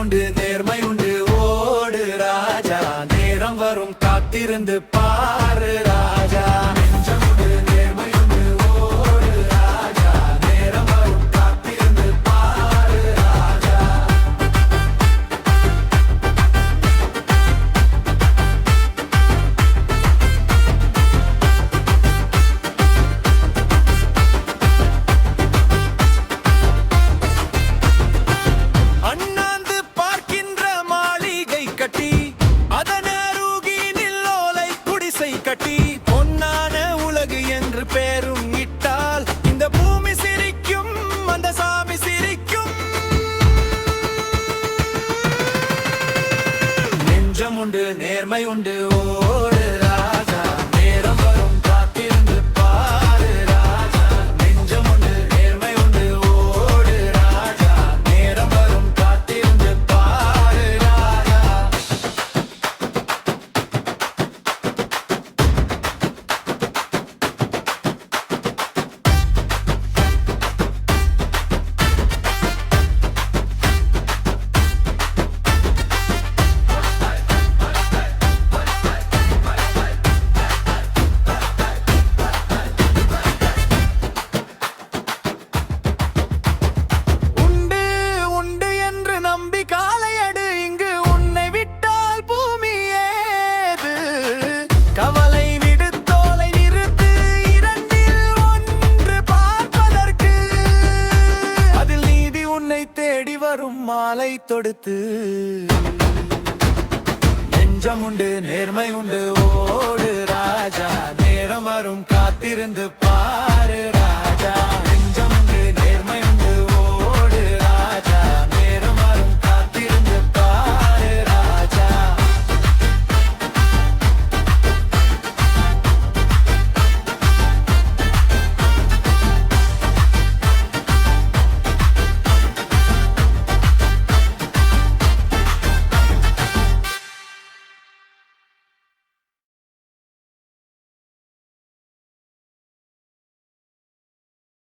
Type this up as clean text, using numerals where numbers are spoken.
உண்டு நேர்மை உண்டு ஓடு ராஜா, நேரம் வரும் காத்திருந்து பாரு ராஜா. நெஞ்சம் உண்டு நேர்மை உண்டு ஓடு ராஜா, நேரம் வரும் காத்திருந்து பாரு ராஜா. அண்ணாந்து பார்க்கின்ற மாளிகை கட்டி அதன் அருகினில் ஓலை குடிசை கட்டி பொன்னான உலகு என்று பேரும் இட்டால் இந்த பூமி சிரிக்கும், அந்த சாமி சிரிக்கும். நெஞ்சம் உண்டு நேர்மை உண்டு ஓடு ராஜா, நேரம் வரும் காத்திருந்து பாரு ராஜா. நெஞ்சம் உண்டு நேர்மை உண்டு ஓடு ராஜா, நேரம் வரும் காத்திருந்து பாரு ராஜா. உண்டு உண்டு என்று நம்பி காலையடு, இங்கு உன்னை விட்டால் பூமி ஏது? கவலை விடு தோலை நிறுத்து, இரண்டில் ஒன்று பார்ப்பதற்கு. அதில் நீதி உன்னை தேடி வரும் மாலை தொடுத்து. நெஞ்சம் உண்டு நேர்மை உண்டு ஓடு ராஜா, நேரம் வரும் காத்திருந்து பாரு ராஜா.